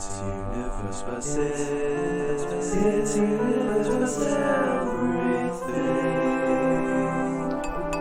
It's universe versus. It's universe versus everything.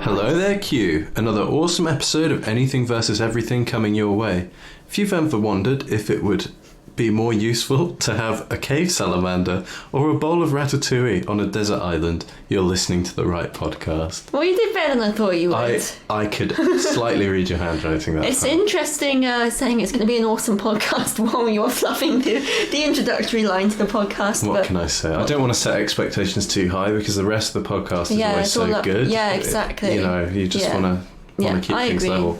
Hello there, Q. Another awesome episode of Anything versus Everything coming your way. If you've ever wondered if it would be more useful to have a cave salamander or a bowl of ratatouille on a desert island, you're listening to the right podcast. Well, you did better than I thought you would. I could slightly read your handwriting that It's time. interesting saying it's going to be an awesome podcast while you're fluffing the introductory line to the podcast. What but can I say? I don't want to set expectations too high because the rest of the podcast is always it's so all up. good. Yeah, exactly. You just want to keep I things agree. level.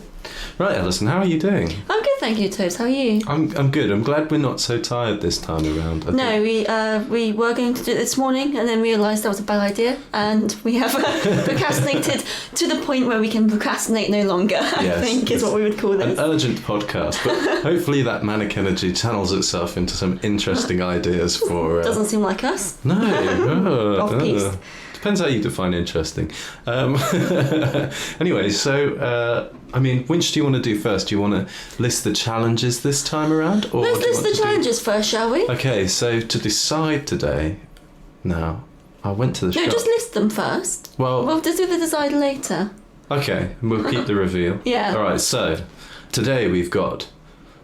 Right, Alison, how are you doing? I'm good, thank you, Toes. How are you? I'm good. I'm glad we're not so tired this time around. No, we were going to do it this morning and then realised that was a bad idea, and we have procrastinated to the point where we can procrastinate no longer. I think is what we would call this. An urgent podcast, but hopefully that manic energy channels itself into some interesting ideas for. Doesn't seem like us. No. Off-piste. Depends how you define interesting. Anyway, so which do you want to do first? Do you want to list the challenges this time around, or Let's do you list want the challenges first, shall we? Okay, so to decide today, now I went to the No, shop. just list them first. Well, We'll just do the decide later. okay, we'll keep the reveal. Yeah. All right, so today we've got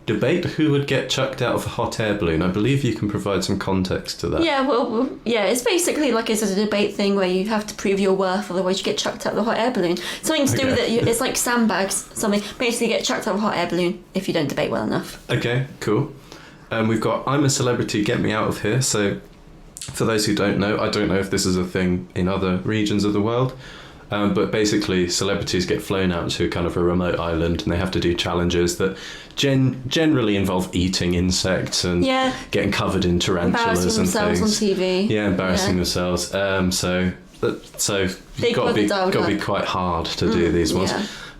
debate who would get chucked out of a hot air balloon. I believe you can provide some context to that. Yeah, well, it's basically like it's a debate thing where you have to prove your worth, otherwise you get chucked out of the hot air balloon. Something to do with it, it's like sandbags, something. Basically, you get chucked out of a hot air balloon if you don't debate well enough. Okay, cool. We've got I'm a Celebrity, Get Me Out of Here. So for those who don't know, I don't know if this is a thing in other regions of the world, but basically celebrities get flown out to kind of a remote island and they have to do challenges that generally involve eating insects and getting covered in tarantulas and things. Embarrassing themselves on TV. Yeah, embarrassing themselves. So you've got to be quite hard to do these ones.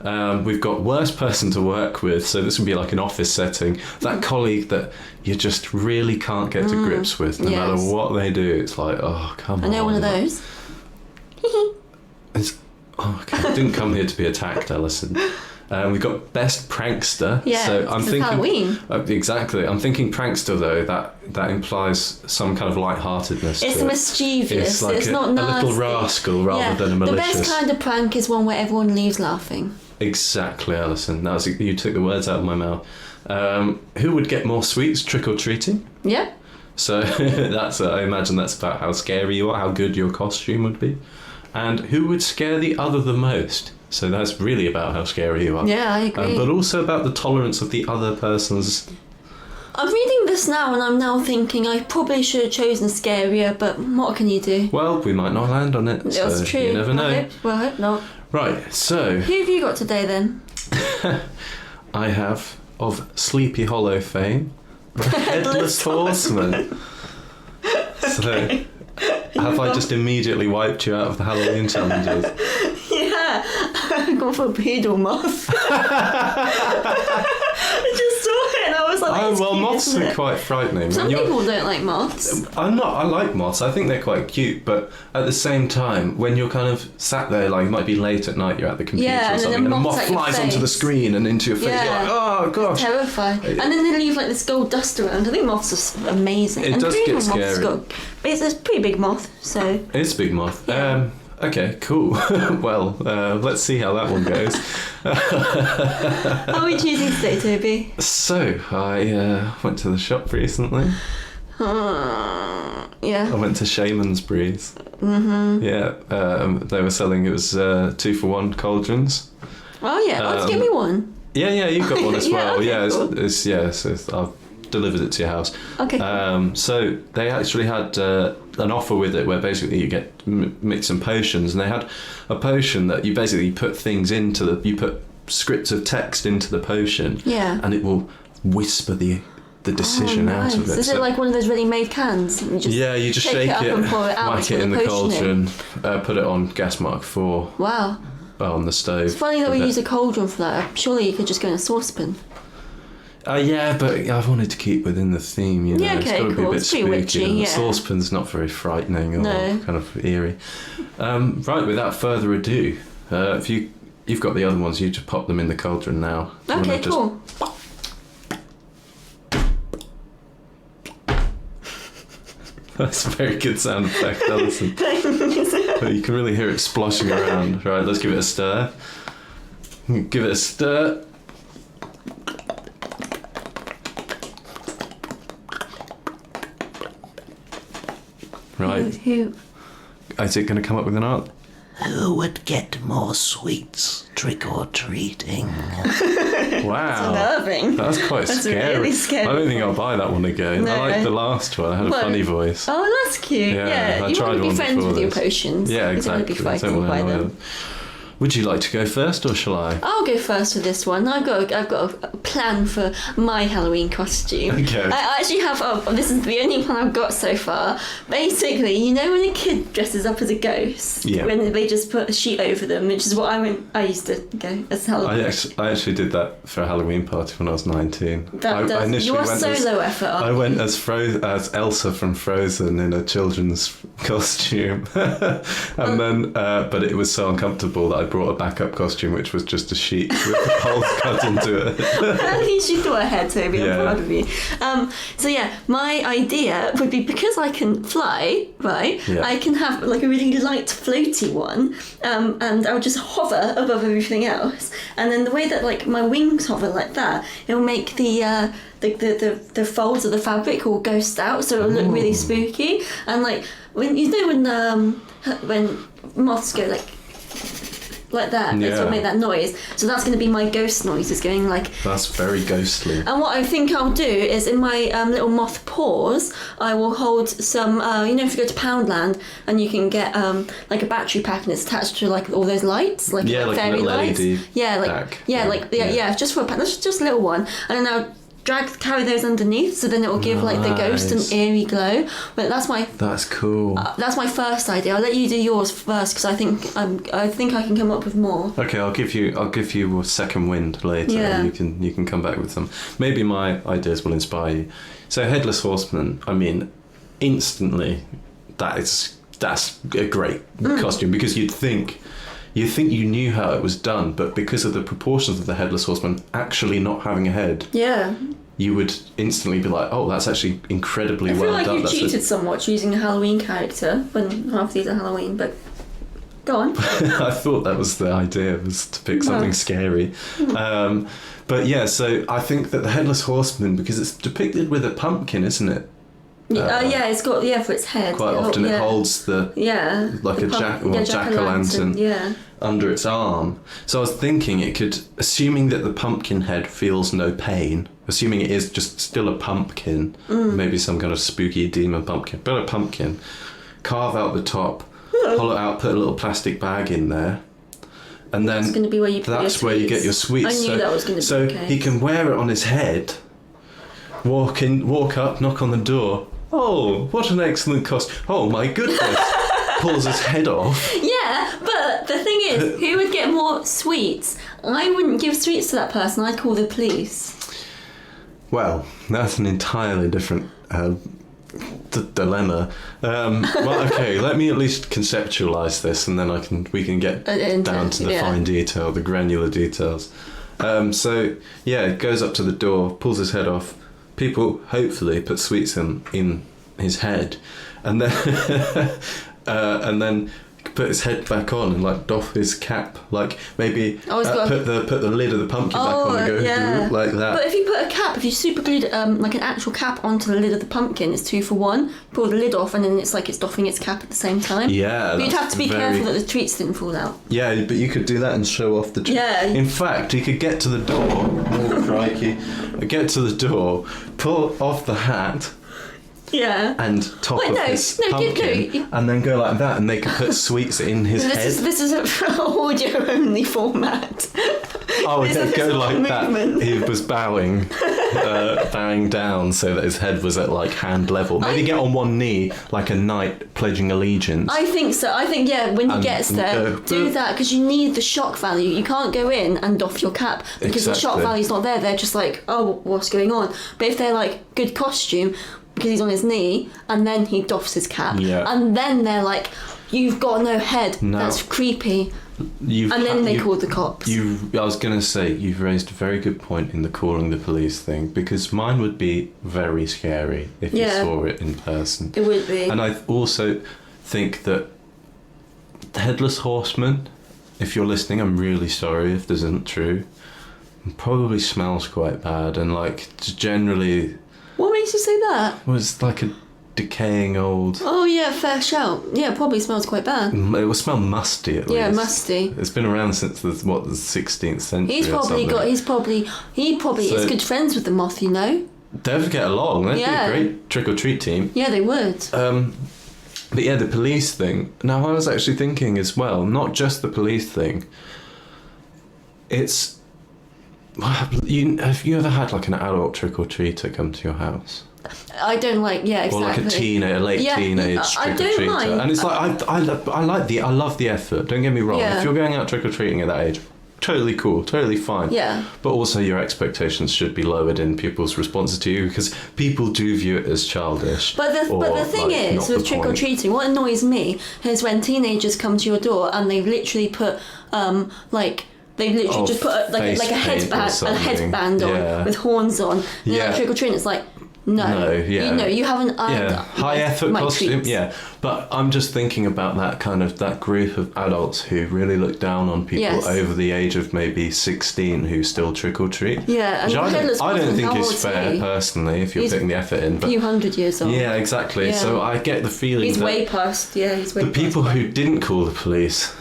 Yeah. We've got worst person to work with, so this would be like an office setting. That colleague that you just really can't get to grips with, no matter what they do. It's like, oh, come on. I know one of those. Okay, I didn't come here to be attacked, Alison. We've got best prankster. Yeah, so I'm thinking Halloween. Exactly. I'm thinking prankster though. That implies some kind of lightheartedness. It's mischievous. It's like it's a not nasty. little rascal rather than a malicious. The best kind of prank is one where everyone leaves laughing. Exactly, Alison. You took the words out of my mouth. Who would get more sweets trick or treating? Yeah. So I imagine that's about how scary you are, how good your costume would be. And who would scare the other the most? So that's really about how scary you are. Yeah, I agree. But also about the tolerance of the other person's... I'm reading this now and I'm now thinking I probably should have chosen scarier, but what can you do? Well, we might not land on it. That's true. You never know. I hope not. Right, so... Who have you got today then? I have, of Sleepy Hollow fame, the Headless Horseman. So... Have I just immediately wiped you out of the Halloween challenges? Yeah, I got for a beetle moth. I just saw it and I was like, Oh, well, cute, moths isn't are it? quite frightening. Some people don't like moths. I like moths. I think they're quite cute, but at the same time, when you're kind of sat there, like, it might be late at night, you're at the computer Yeah, or and then something, and a moth's moth at your flies onto the face. screen and into your face. Yeah. You're like, oh, gosh. Terrifying. And then they leave like this gold dust around. I think moths are amazing. It and does green get moths scary. It's a pretty big moth, so... It's a big moth. Yeah. Okay, cool. Well, let's see how that one goes. How are we choosing today, Toby? So, I went to the shop recently. Yeah. I went to Shaman's-Breeze. Mm-hmm. Yeah, they were selling, it was 2-for-1 cauldrons. Oh yeah, let's give me one. Yeah, you've got one as well. Okay, cool. So I've delivered it to your house. Okay. So they actually had an offer with it where basically you get mix some potions, and they had a potion that you basically put things into you put scripts of text into the potion, Yeah. and it will whisper the decision out of it. Is it like one of those ready-made cans? And you just shake up it, and pour it out whack with it in the potion cauldron, put it on gas mark 4 Wow. on the stove. It's funny that we use a cauldron for that. Surely you could just go in a saucepan. Yeah, but I wanted to keep within the theme, you know. Yeah, It's okay, got to be cool. a bit It's pretty spooky. witchy, And the yeah. saucepan's not very frightening or No. kind of eerie. Right, without further ado, if you've got the other ones, you just pop them in the cauldron now. Do you Okay, wanna just- cool. That's a very good sound effect, Alison. But you can really hear it splashing around. Right, let's give it a stir. Give it a stir. Right. Who? Is it going to come up with an answer? Who would get more sweets trick or treating? Wow. Unnerving. That's quite That's scary. really scary. I don't think I'll buy that one again. No. I like the last one. I had a Well, funny voice. Oh, that's cute. Yeah, Yeah, I you tried want to be one friends before with your this. potions. Yeah, You don't want exactly. to be I don't frightened wanna by annoy them. Would you like to go first, or shall I? I'll go first with this one. I've got a plan for my Halloween costume. Okay. I actually have. This is the only one I've got so far. Basically, you know when a kid dresses up as a ghost, Yeah. when they just put a sheet over them, which is what I used to go as Halloween. I actually did that for a Halloween party when I was 19. I initially you are went so as, low effort. I went as Elsa from Frozen in a children's costume, and then but it was so uncomfortable that I brought a backup costume, which was just a sheet with holes cut into it. At least you thought ahead, Toby. I'm Yeah. proud of you. So yeah, my idea would be, because I can fly, right? Yeah. I can have like a really light, floaty one, and I'll just hover above everything else. And then the way that like my wings hover like that, it'll make the folds of the fabric all ghost out, so it'll look really spooky. And like when moths go like that, it's Yeah. what make that noise. So that's going to be my ghost noise. It's going like. That's very ghostly. And what I think I'll do is, in my little moth paws, I will hold some. If you go to Poundland and you can get like a battery pack and it's attached to like all those lights, like Yeah, like a fairy little lights. LED Yeah, like pack. yeah, just for a pack. That's just a little one, and then I'll carry those underneath, so then it will give like the ghost Nice. an eerie glow. But that's my cool. that's my first idea. I'll let you do yours first, because I think I can come up with more. Okay, I'll give you a second wind later. Yeah. And you can come back with some. Maybe my ideas will inspire you. So Headless Horseman, I mean, instantly, that's a great costume, because you'd think you knew how it was done, but because of the proportions of the Headless Horseman actually not having a head, Yeah. you would instantly be like, oh, that's actually incredibly I feel well like done. you've That's cheated somewhat choosing a Halloween character when half these are Halloween, but go on. I thought that was the idea, was to pick something scary. But yeah, so I think that the Headless Horseman, because it's depicted with a pumpkin, isn't it? Yeah, it's got for its head. Quite often it holds the like the a jack-o'-lantern Yeah. under its arm. So I was thinking it could, assuming that the pumpkin head feels no pain, assuming it is just still a pumpkin, maybe some kind of spooky demon pumpkin, but a pumpkin, carve out the top, hollow out, put a little plastic bag in there, and then That's going to be where you put that's your where you get sweets. your sweets. I knew that was going to be so the case. he can wear it on his head, walk up, knock on the door. Oh, what an excellent costume! Oh my goodness! Pulls his head off. Yeah, but the thing is, who would get more sweets? I wouldn't give sweets to that person. I'd call the police. Well, that's an entirely different dilemma. Well, okay, let me at least conceptualise this, and then we can get down to the fine detail, the granular details. So yeah, it goes up to the door, pulls his head off. People hopefully put sweets in his head, and then and then put his head back on and like doff his cap, like maybe put the lid of the pumpkin back on and go like that. But if you put a cap, if you super glued like an actual cap onto the lid of the pumpkin, it's 2 for 1. Pull the lid off and then it's like it's doffing its cap at the same time. Yeah, but you'd have to be careful that the treats didn't fall out. Yeah, but you could do that and show off the treat. Yeah. In fact, you could get to the door. Oh, crikey! Get to the door, pull off the hat. Yeah. And top of his pumpkin, and then go like that, and they could put sweets in his head. This is an audio only format. Oh, it'd go like movement. that. He was bowing down so that his head was at like hand level. Maybe get on one knee like a knight pledging allegiance. I think so. I think when he gets there, do that, because you need the shock value. You can't go in and doff your cap because the shock value's not there. They're just like, oh, what's going on? But if they're like good costume, because he's on his knee, and then he doffs his cap, and then they're like, you've got no head. No. That's creepy. And then they called the cops. I was going to say, you've raised a very good point in the calling the police thing, because mine would be very scary if you saw it in person. It would be. And I also think that the Headless Horseman, if you're listening, I'm really sorry if this isn't true, probably smells quite bad, and like generally... What makes you say that? Well, it's like a decaying old... Oh yeah, fair shout. Yeah, it probably smells quite bad. It will smell musty at least. Yeah, musty. It's been around since the 16th century. He probably is good friends with the moth, you know. They'd get along. They'd be a great trick or treat team. Yeah, they would. But yeah, the police thing. Now I was actually thinking as well, not just the police thing. It's have you ever had like an adult trick or treater come to your house? I don't like, exactly. Or like a late teenage trick or treater. Mind. And it's like I love the effort. Don't get me wrong. Yeah. If you're going out trick or treating at that age, totally cool, totally fine. Yeah. But also your expectations should be lowered in people's responses to you, because people do view it as childish. But the thing is, with trick or treating, what annoys me is when teenagers come to your door and they've literally put just put a headband on with horns on. And like trick or treating, it's like, no, you haven't earned high effort my costume. treats. Yeah, but I'm just thinking about that group of adults who really look down on people over the age of maybe 16 who still trick or treat. Yeah, and I don't think it's fair personally if you're putting the effort in. But a few hundred years old. Yeah, exactly. Yeah. So I get the feeling he's that way past. Yeah, he's way the past people that. who didn't call the police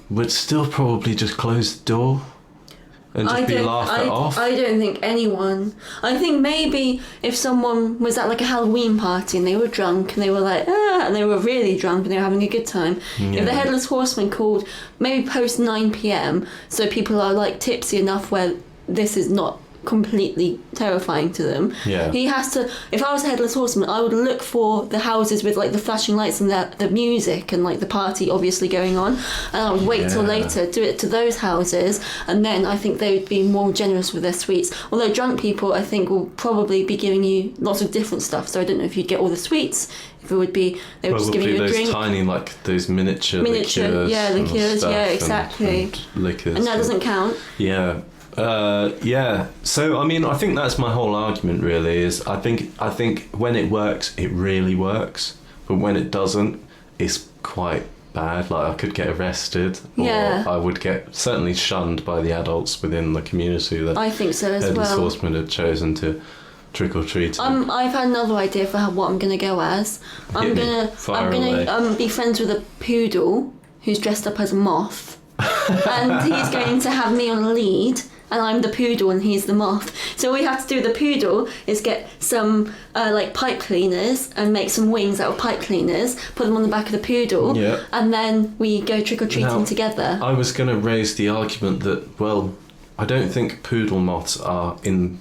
would still probably just close the door and just be laughed off. I don't think anyone. I think maybe if someone was at like a Halloween party and they were drunk and they were like, and they were really drunk and they were having a good time. Yeah. If the Headless Horseman called maybe post 9 p.m, so people are like tipsy enough where this is not completely terrifying to them. Yeah. He has to. If I was a Headless Horseman, I would look for the houses with like the flashing lights and the music and like the party obviously going on, and I would wait till later, do it to those houses, and then I think they would be more generous with their sweets. Although drunk people, I think, will probably be giving you lots of different stuff. So I don't know if you'd get all the sweets. If it would be, they would just give you a those drink. Tiny, like those miniature liqueurs. Yeah, exactly. And liquors. And that doesn't count. Yeah. So I mean, I think that's my whole argument really, is I think when it works, it really works, but when it doesn't, it's quite bad. Like I could get arrested, or I would get certainly shunned by the adults within the community that I think so as Headless well. Horsemen had chosen to trick or treat. I've had another idea for what I'm gonna go as. I'm gonna be friends with a poodle who's dressed up as a moth, and he's going to have me on a lead. And I'm the poodle and he's the moth. So all we have to do with the poodle is get some like pipe cleaners and make some wings out of pipe cleaners, put them on the back of the poodle, and then we go trick-or-treating together. I was going to raise the argument that, well, I don't think poodle moths are in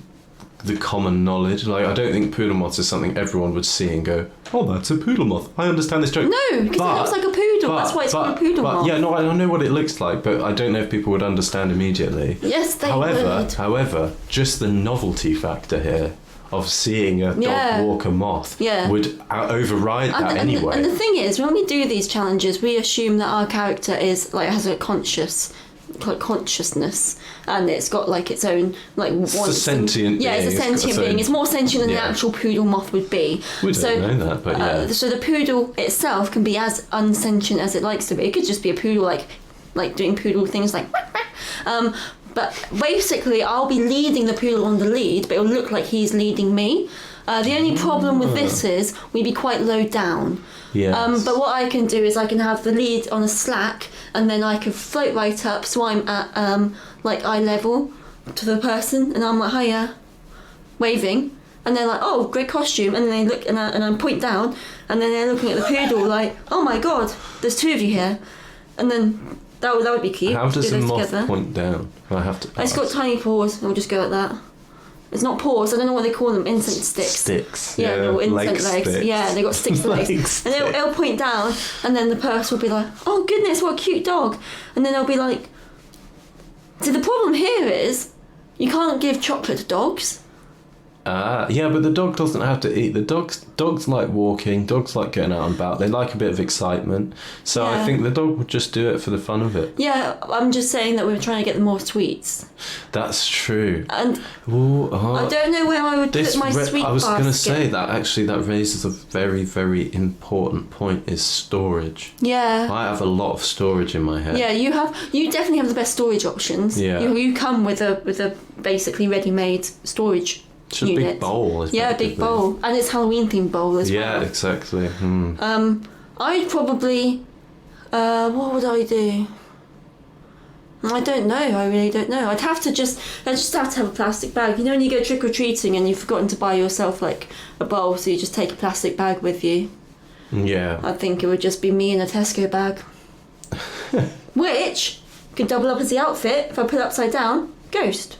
the common knowledge. Like, I don't think poodle moths is something everyone would see and go, oh, that's a poodle moth. I understand this joke. No, because it looks like a poodle. That's why it's called a poodle moth. Yeah, no, I know what it looks like, but I don't know if people would understand immediately. Yes, they would. However, just the novelty factor here of seeing a dog walk a moth would override that anyway. And the thing is, when we do these challenges, we assume that our character is like has a consciousness, and it's got like its own like it's a sentient being. It's a sentient being. It's more sentient than the actual poodle moth would be. We don't know that, but so the poodle itself can be as unsentient as it likes to be. It could just be a poodle like doing poodle things like but basically I'll be leading the poodle on the lead, but it'll look like he's leading me. The only problem with this is we'd be quite low down. Yes. But what I can do is I can have the lead on a slack, and then I can float right up, so I'm at like eye level to the person, and I'm like hiya, waving, and they're like, oh, great costume, and then they look and I point down, and then they're looking at the poodle like, oh my god, there's two of you here, and then that would be cute. How does do a those moth together. point down? I have to. It's got tiny paws. We'll just go at that. It's not paws. I don't know what they call them. Incense sticks. Sticks. Yeah, no, incense legs. legs. Yeah, they got sticks for legs. And it'll point down, and then the person will be like, "Oh goodness, what a cute dog!" And then they'll be like, "So the problem here is, you can't give chocolate to dogs." Yeah, but the dog doesn't have to eat. The dogs like walking. Dogs like getting out and about. They like a bit of excitement. So I Yeah. think the dog would just do it for the fun of it. Yeah, I'm just saying that we were trying to get them more sweets. That's true. And Ooh, I don't know where I would put my sweet I was going to basket. say that actually that raises a very, very important point is storage. Yeah. I have a lot of storage in my head. Yeah, you definitely have the best storage options. Yeah. You come with a basically ready-made storage It's a unit. big bowl. Yeah, a big bowl. And it's Halloween themed bowl as Yeah, well. exactly. I'd probably what would I do? I don't know. I really don't know. I just have to have a plastic bag. You know when you go trick or treating and you've forgotten to buy yourself like a bowl, so you just take a plastic bag with you. Yeah. I think it would just be me in a Tesco bag. Which could double up as the outfit if I put it upside down. Ghost.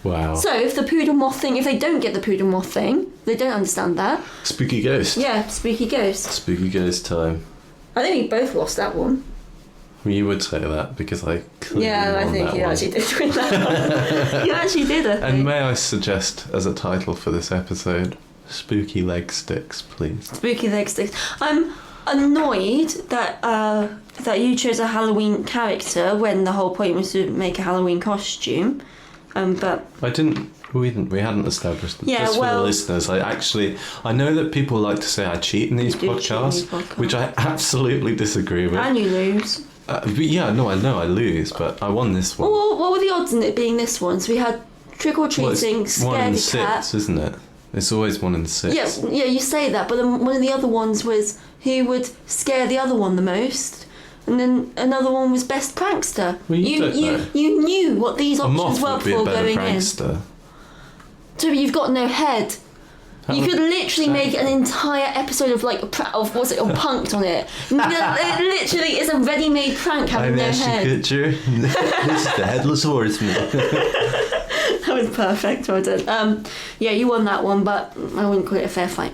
Wow. So if the poodle moth thing, if they don't get the poodle moth thing, they don't understand that. Spooky ghost. Yeah, spooky ghost. Spooky ghost time. I think we both lost that one. You would say that because I clearly Yeah, I won think that you one. actually did win that one. You actually did, I think. And may I suggest as a title for this episode, Spooky Leg Sticks, please. Spooky leg sticks. I'm annoyed that that you chose a Halloween character when the whole point was to make a Halloween costume. But We hadn't established that. Yeah, Just for well- the listeners, I know that people like to say I cheat in these You do cheat in podcasts, these podcasts. which I absolutely disagree with. and you lose. But yeah, no, I know I lose, but I won this one. Well, what were the odds in it being this one? So we had trick or Well, it's treating, 1 in scaredy cat. 6, isn't it? It's always 1 in 6. Yeah, you say that, but then one of the other ones was who would scare the other one the most, and then another one was best prankster. Well, you don't know. You knew what these A options moth were would be a before better going prankster. in. So you've got no head. You could literally make an entire episode of like of what's it or punked on it. It literally is a ready-made prank having no head. Kutcher. This is the headless horseman. That was perfect. Well done. Yeah, you won that one, but I wouldn't call it a fair fight.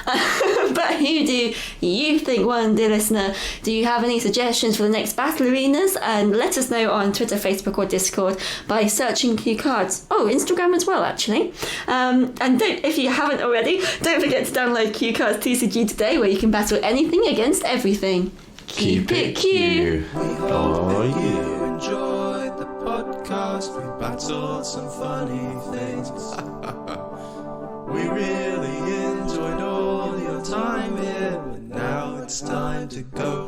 But who do you think won, dear listener? Do you have any suggestions for the next battle arenas? And let us know on Twitter, Facebook, or Discord by searching Q Cards. Oh, Instagram as well, actually. And if you haven't already, don't forget to download Q Cards TCG today, where you can battle anything against everything. Keep it Q. We hope that you enjoyed the podcast. We battled some funny things. We really enjoyed all your time here, but now it's time to go